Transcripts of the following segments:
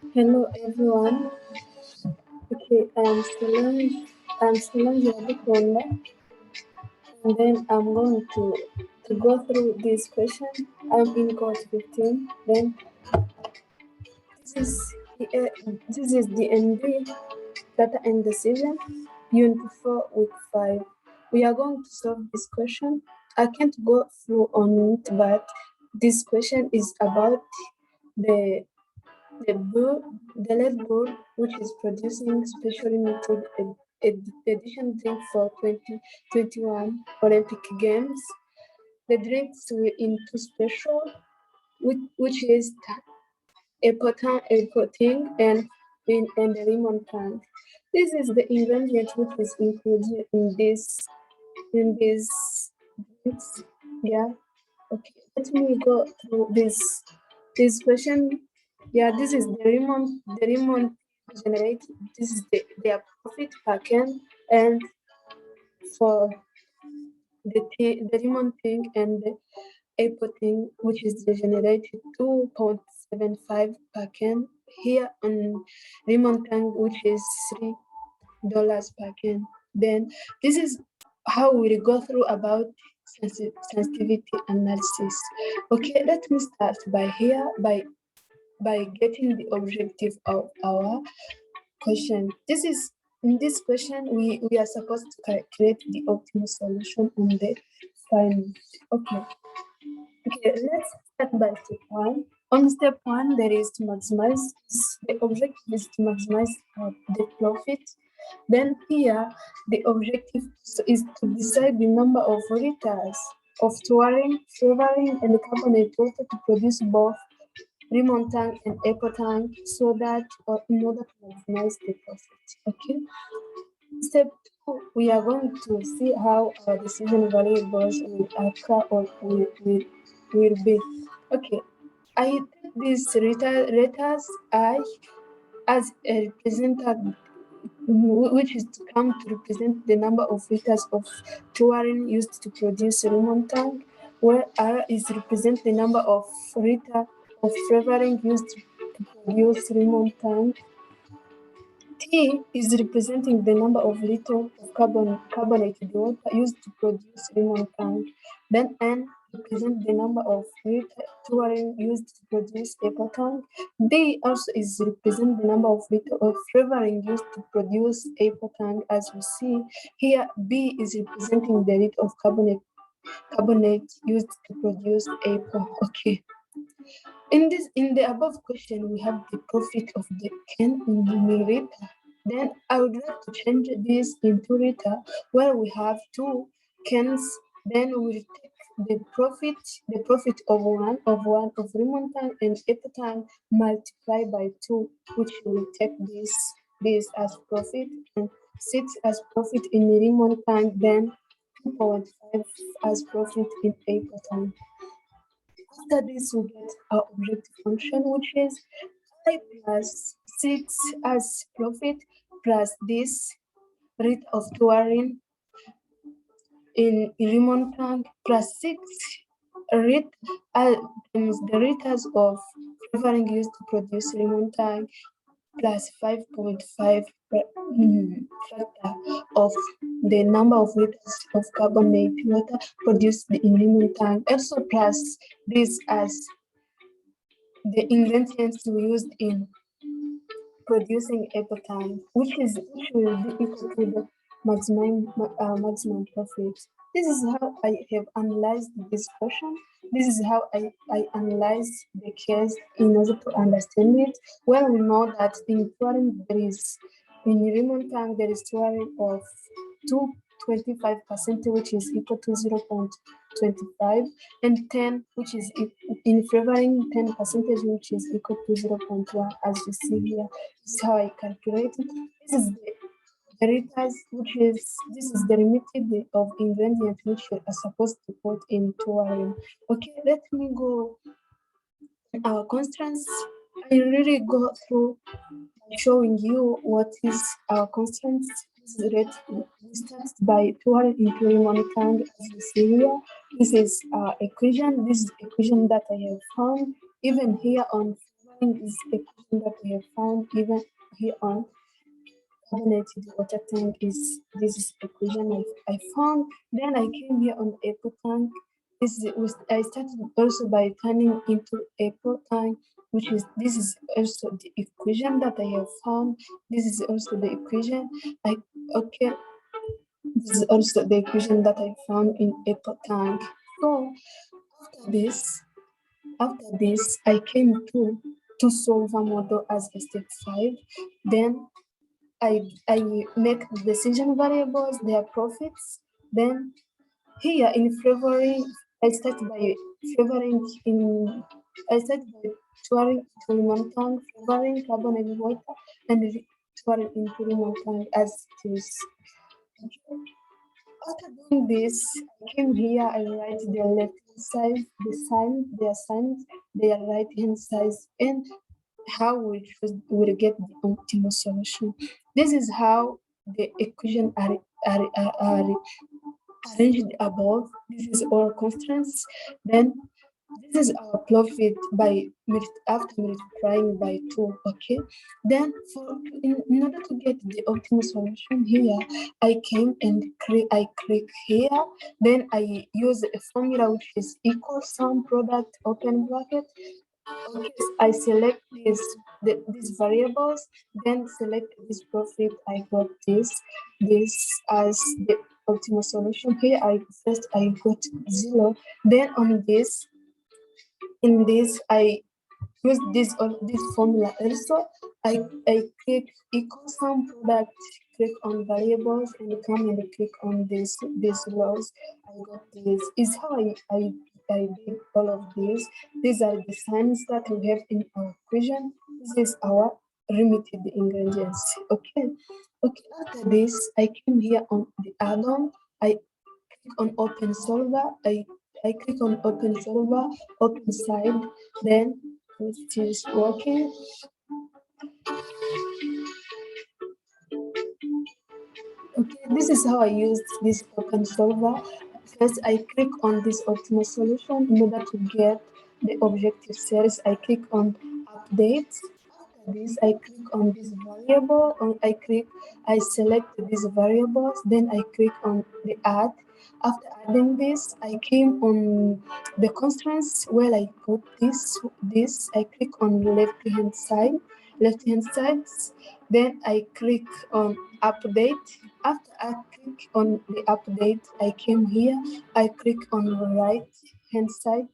Hello everyone. Okay, I'm Solange Iradukunda, and then I'm going to go through this question. I'm in course 15. Then this is this is the ND data and decision unit 4 week 5. We are going to solve this question. I can't go through on it, but this question is about the the bull, the Red Bull, which is producing special limited edition drink for 2021 Olympic Games. The drinks were into special, which is a protein and a lemon tank. This is the ingredient which is included in these drinks. Yeah. Okay. Let me go through this question. Yeah, this is the Rimon generate. This is their profit per can, and for the Rimon thing and the Apple thing, which is generated 2.75 per can. Here on Rimon tank, which is $3 per can. Then this is how we'll go through about sensitivity analysis. Okay, let me start by here by getting the objective of our question. This is in this question we are supposed to calculate the optimal solution on the final. Okay. Okay, let's start by step one. On step one, there is to maximize the objective is to maximize the profit. Then here the objective is to decide the number of liters of taurine, flavoring, and carbonate water to produce both lemon tank and apple tank so that in order to maximize the profit. Okay. Step two, we are going to see how our decision variables will occur or will be. Okay. I take these letters I as a representative, which is to come to represent the number of liters of taurine used to produce lemon tank, where R is represent the number of liter of flavoring used to produce lemon tank. T is representing the number of liters of carbonated water used to produce lemon tank. Then N represents the number of liters taurine used to produce apple tank. D also is represent the number of liters of flavoring used to produce apple tank. As we see here, B is representing the rate of carbonate used to produce apple. Okay. In the above question, we have the profit of the can in milliliter. Then I would like to change this into liter, where we have two cans. Then we'll take the profit of one of lemon tank and apple tank multiply by 2, which will take this as profit and 6 as profit in lemon tank. Then 2.5 as profit in apple tank. After this, we get our objective function, which is I plus 6 as profit plus this rate of taurine in lemon tank plus 6 rate times the liters of flavoring used to produce lemon tank plus 5.5 factor of the number of liters of carbonate water produced in lemon tank. Also plus this as the ingredients we used in producing apple tank, which will be equal to the maximum profit. This is how I have analyzed this question. This is how I analyze the case in order to understand it. Well, we know that in taurine in lemon tank there is taurine of 25%, which is equal to 0.25, and 10, which is in flavoring 10 percentage, which is equal to 0.1, as you see here. This is how I calculate it. This is the liters, this is the limited of ingredients which you are supposed to put in taurine. Okay, let me go our constants. I really go through showing you what is our constants. This rate starts by taurine into lemon tank, as you see here. This is equation. This is the equation that I have found. Even here on following is a question that we have found even here on carbonated water tank. Is this is equation I found. Then I came here on eco tank. I started also by turning into eco tank, which is this is also the equation that I have found. This is also the equation. Okay. This is also the equation that I found in eco tank. So after this, I came to solve a model as a step 5. Then I make decision variables, their profits. Then here in flavoring, I start by flavoring in I start by touring to lemon tank, flavoring carbonated water, and touring into lemon tank as it is. After doing this, I came here, I write their left hand side, their signs, their right hand size, and how we get the optimal solution. This is how the equation are arranged above. This is our constants. Then this is our profit by after multiplying by 2. Okay. Then in order to get the optimal solution here, I came and click here. Then I use a formula which is equal sum product open bracket. Okay, I select these variables, then select this profit. I got this as the optimal solution. Here I got 0. Then on this, in this I use this formula also. I click equal sum product, click on variables, and come and click on this rows. I got this. Is how I did all of these. These are the signs that we have in our equation. This is our limited ingredients. Okay. After this, I came here on the add-on. I click on open solver. I click on open solver, open side, then it is working. Okay, this is how I used this open solver. First, I click on this optimal solution in order to get the objective cells. I click on update. After this, I click on this variable. I select these variables. Then I click on the add. After adding this, I came on the constraints where I put this. I click on left hand side. Then I click on update. After I click on the update, I came here. I click on the right hand side.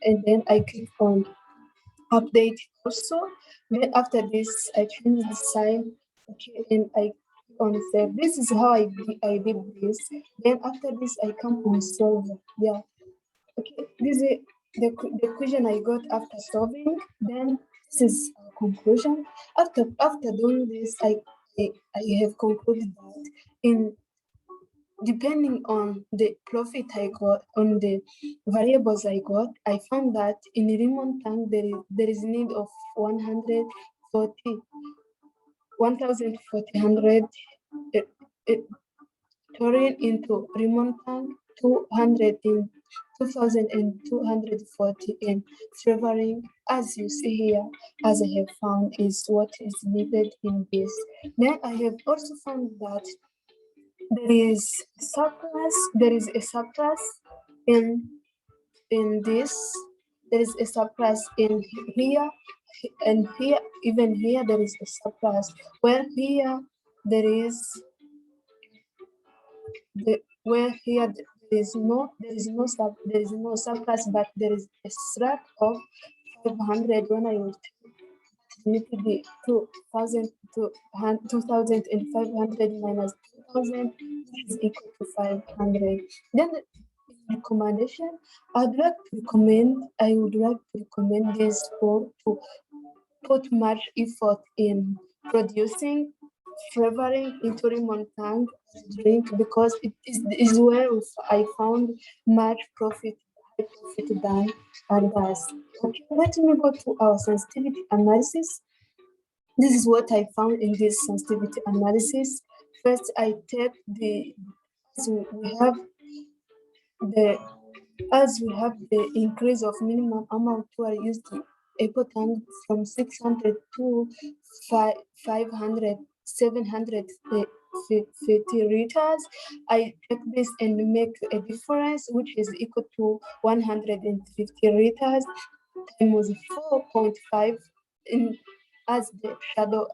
And then I click on update also. Then after this, I change the sign. Okay, and I click on save. This is how I did this. Then after this, I come on solve. Yeah. Okay, this is the equation I got after solving. Then this is our conclusion. After doing this, I have concluded that in depending on the profit I got, on the variables I got, I found that in the lemon tank there is need of 1,400 turning into lemon tank 200 in 2,240 in flavoring. As you see here, as I have found, is what is needed in this. Then I have also found that there is a surplus in this. There is a surplus in here, and here, even here there is a surplus. Where here there is where here there is no surplus, but there is a slack of 500 when I will limited the 2,000 to 2,500 minus 2,000 is equal to 500. Then the recommendation, I would like to recommend this for to put much effort in producing flavoring into lemon tank drink, because it is where I found much profit than others. Okay, let me go to our sensitivity analysis. This is what I found in this sensitivity analysis. First, I take so we have the as we have the increase of minimum amount to are used important from 600 to 500, 750 liters. I take this and make a difference, which is equal to 150 liters times 4.5 in as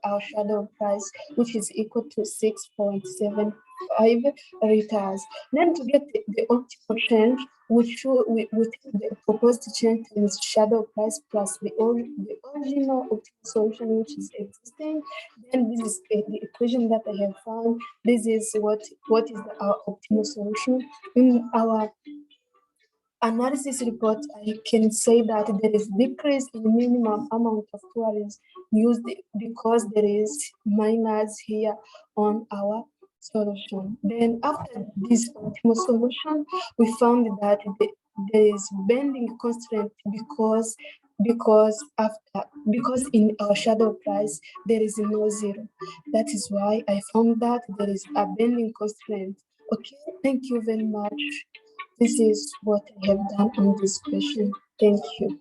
our shadow price, which is equal to 6.75 liters. Then to get the optimal change, we take the proposed change times shadow price plus the original optimal solution which is existing. Then this is the equation that I have found. This is what is our optimal solution. In our analysis report, I can say that there is decrease in minimum amount of tourists used because there is minus here on our solution. Then after this optimal solution, we found that there is bending constraint because in our shadow price there is no zero. That is why I found that there is a bending constraint. Okay, thank you very much. This is what I have done on this question. Thank you.